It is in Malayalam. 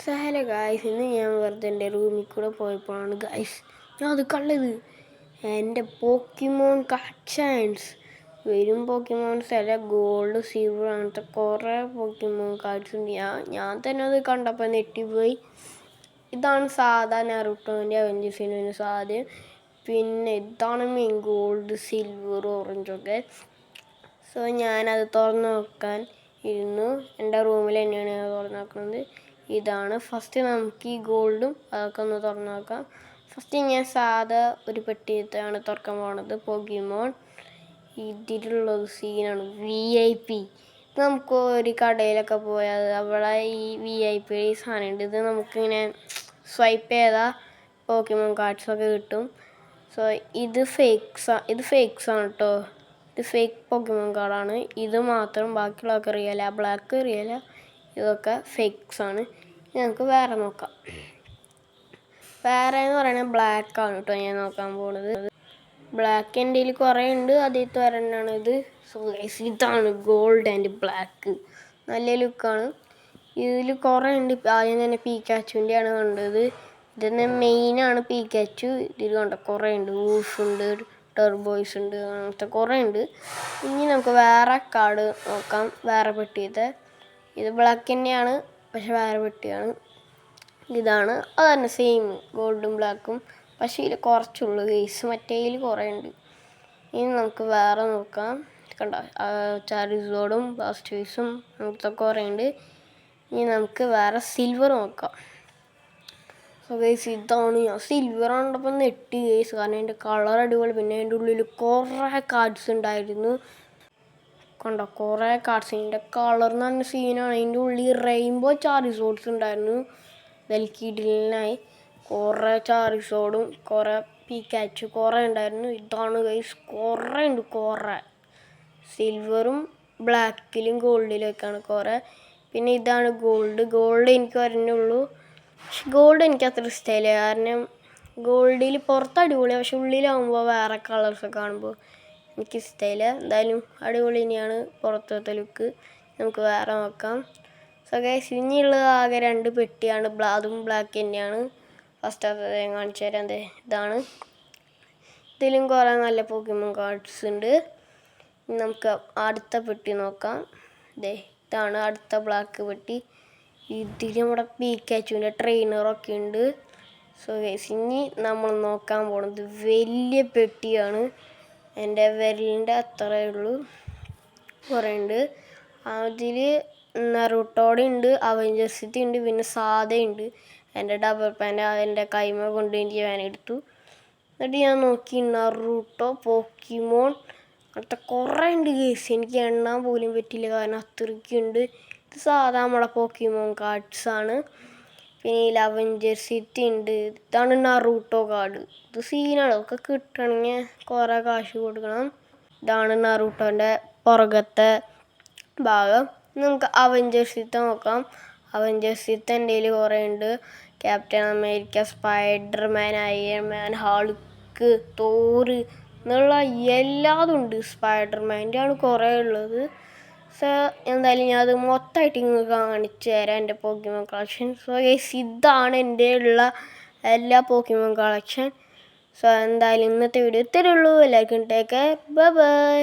ഹലോ ഗായ്സ്, ഇന്ന് ഞാൻ വെറുതെ എൻ്റെ റൂമിൽ കൂടെ പോയപ്പോഴാണ് ഗായ്സ് ഞാൻ അത് കണ്ടത്. എൻ്റെ പോക്കിമോൺ കളക്ഷൻസ് വരും പോക്കിമോൺസ് അല്ല, ഗോൾഡ്, സിൽവർ അങ്ങനത്തെ കുറേ പോക്കിമോൺ കാർഡ്സ് ഉണ്ട്. ഞാൻ തന്നെ അത് കണ്ടപ്പോൾ നെട്ടിപ്പോയി. ഇതാണ് സാധാ നറുട്ടോൻ്റെ അവഞ്ചേഴ്സിന് സാധ്യം. പിന്നെ ഇതാണ് മെയിൻ ഗോൾഡ്, സിൽവർ, ഓറഞ്ചൊക്കെ. സോ ഞാനത് തുറന്ന് നോക്കാൻ ഇരുന്നു. എൻ്റെ റൂമിൽ തന്നെയാണ് ഞാൻ തുറന്ന് നോക്കുന്നത്. ഇതാണ് ഫസ്റ്റ്. നമുക്ക് ഈ ഗോൾഡും അതൊക്കെ ഒന്ന് തുറന്ന് നോക്കാം. ഫസ്റ്റ് ഞാൻ സാധാ ഒരു പെട്ടിയാണ് തുറക്കാൻ പോകുന്നത്. പോക്കിമോൺ ഇതിലുള്ളത് സീനാണ് VIP. നമുക്ക് ഒരു കടയിലൊക്കെ പോയാൽ അവിടെ ഈ VIP സാധനമുണ്ട്. ഇത് നമുക്കിങ്ങനെ സ്വൈപ്പ് ചെയ്താൽ പോക്കിമോൺ കാർഡ്സൊക്കെ കിട്ടും. സോ ഇത് ഫേക്സാണ് കേട്ടോ. ഇത് ഫേക്ക് പോക്കിമോൺ കാർഡാണ്. ഇത് മാത്രം, ബാക്കിയുള്ളതൊക്കെ റിയല. ബ്ലാക്ക് റിയല, ഇതൊക്കെ ഫേക്സാണ്. നമുക്ക് വേറെ നോക്കാം. വേറെ എന്ന് പറയുന്നത് ബ്ലാക്കാണ് കേട്ടോ ഞാൻ നോക്കാൻ പോകുന്നത്. ബ്ലാക്ക് എൻ്റെ കയ്യിൽ കുറേ ഉണ്ട്. ആദ്യത്തെ ഒരെണ്ണമാണ് ഇത്. സോ ഇതാണ് ഗോൾഡ് ആൻഡ് ബ്ലാക്ക്. നല്ല ലുക്കാണ്. ഇതിൽ കുറേ ഉണ്ട്. ആദ്യം തന്നെ പീക്കാച്ചുവിൻ്റെയാണ് കണ്ടത്. ഇതന്നെ മെയിനാണ് പീക്കാച്ചു. ഇതിൽ കണ്ട കുറേ ഉണ്ട്. വൂഫുണ്ട്, ടെർബോയ്സ് ഉണ്ട്, അങ്ങനത്തെ കുറേ ഉണ്ട്. ഇനി നമുക്ക് വേറെ കാർഡ് നോക്കാം. വേറെ പെട്ടിയത്തെ. ഇത് ബ്ലാക്ക് തന്നെയാണ്, പക്ഷെ വേറെ പെട്ടിയാണ്. ഇതാണ് അത് തന്നെ, സെയിം ഗോൾഡും ബ്ലാക്കും. പക്ഷേ ഇതിൽ കുറച്ചുള്ളൂ കേസ്, മറ്റേതിൽ കുറേ ഉണ്ട്. ഇനി നമുക്ക് വേറെ നോക്കാം. കണ്ട ചാരിസോഡും ബ്ലാസ്റ്റേഴ്സും അങ്ങനത്തെ കുറേ ഉണ്ട്. ഇനി നമുക്ക് വേറെ സിൽവർ നോക്കാം. സോ ഗൈസ്, ഇതാണ് ഞാൻ സിൽവർ കണ്ടപ്പോൾ നെട്ടി കേസ്. കാരണം അതിൻ്റെ കളർ അടിപൊളി. പിന്നെ അതിൻ്റെ ഉള്ളിൽ കുറേ കാർഡ്സ് ഉണ്ടായിരുന്നു. കണ്ടോ, കുറേ കാർഡ്സ്. അതിൻ്റെ കളർ നല്ല സീനാണ്. അതിൻ്റെ ഉള്ളിൽ റെയിൻബോ ചാരിസോഡ്സ് ഉണ്ടായിരുന്നു. കിടിലനായി കുറേ ചാരിസോഡും കുറേ പീക്കാച്ചു കുറേ ഉണ്ടായിരുന്നു. ഇതാണ് ഗൈസ്, കുറേ ഉണ്ട്. കുറേ സിൽവറും ബ്ലാക്കിലും ഗോൾഡിലൊക്കെയാണ് കുറേ. പിന്നെ ഇതാണ് ഗോൾഡ് എനിക്ക് വരുന്നുള്ളൂ. പക്ഷെ ഗോൾഡ് എനിക്ക് അത്ര ഇഷ്ടമായില്ല. കാരണം ഗോൾഡിൽ പുറത്ത് അടിപൊളിയാണ്, പക്ഷെ ഉള്ളിലാവുമ്പോൾ വേറെ കളേഴ്സൊക്കെ കാണുമ്പോൾ എനിക്കിഷ്ടമായില്ല. എന്തായാലും അടിപൊളി തന്നെയാണ് പുറത്തത്തെ ലുക്ക്. നമുക്ക് വേറെ നോക്കാം. സോ ഗൈസ്, ഇനിയുള്ളത് ആകെ 2 പെട്ടിയാണ്. അതും ബ്ലാക്ക് തന്നെയാണ്. ഫസ്റ്റ് അത് ഞാൻ കാണിച്ചു തരാം. ഇതാണ്. ഇതിലും കുറേ നല്ല പോക്കിമോൺ കാർഡ്സ് ഉണ്ട്. നമുക്ക് അടുത്ത പെട്ടി നോക്കാം. ഇതാണ് അടുത്ത ബ്ലാക്ക് പെട്ടി. ഇതിൽ നമ്മുടെ പീക്കാച്ചുവിൻ്റെ ട്രെയിനറൊക്കെ ഉണ്ട്. സോ ഗൈസ്, ഇനി നമ്മൾ നോക്കാൻ പോകുന്നത് വലിയ പെട്ടിയാണ്. എൻ്റെ വിരലിൻ്റെ അത്രയേ ഉള്ളൂ. കുറേ ഉണ്ട്. അതിൽ നറൂട്ടോടെ ഉണ്ട്, അവഞ്ചേഴ്സ് ഉണ്ട്, പിന്നെ സാധയുണ്ട്. എൻ്റെ ഡബിൾ പാൻ്റ് എൻ്റെ കൈമ കൊണ്ട് എനിക്ക് ഞാൻ എടുത്തു. എന്നിട്ട് ഞാൻ നോക്കി നറൂട്ടോ, പോക്കിമോൺ അങ്ങനത്തെ കുറേ ഉണ്ട് കേസ്. എനിക്ക് എണ്ണാൻ പോലും പറ്റില്ല, കാരണം അത്രയ്ക്കുണ്ട്. ഇത് സാധാ നമ്മളെ പോക്കിമോൺ കാർഡ്സാണ്. പിന്നെ ഇതിൽ അവഞ്ചേഴ്സ് ഉണ്ട്. ഇതാണ് നറൂട്ടോ കാർഡ്. ഇത് സീനാണ്. ഒക്കെ കിട്ടണമെങ്കിൽ കുറേ കാശ് കൊടുക്കണം. ഇതാണ് നറൂട്ടോൻ്റെ പുറകത്തെ ഭാഗം. നമുക്ക് അവഞ്ചേഴ്സ് നോക്കാം. അവഞ്ചേഴ്സ് എൻ്റെ കയ്യിൽ കുറേ ഉണ്ട്. ക്യാപ്റ്റൻ അമേരിക്ക, സ്പൈഡർമാൻ, അയൺ മാൻ, ഹൾക്ക്, തോർ എന്നുള്ള എല്ലാതും ഉണ്ട്. സ്പൈഡർമാൻ്റെ ആണ് കുറേ ഉള്ളത്. സോ എന്തായാലും ഞാൻ അത് മൊത്തമായിട്ട് നിങ്ങൾക്ക് കാണിച്ചു തരാം, എൻ്റെ പോക്കിമോൺ കളക്ഷൻ. സോ ഗൈസ്, ഇതാണ് എൻ്റെ ഉള്ള എല്ലാ പോക്കിമോൺ കളക്ഷൻ. സോ എന്തായാലും ഇന്നത്തെ വീഡിയോ ഇത്രയേ ഉള്ളൂ. എല്ലാവർക്കും ടേക്ക് കെയർ. Bye bye.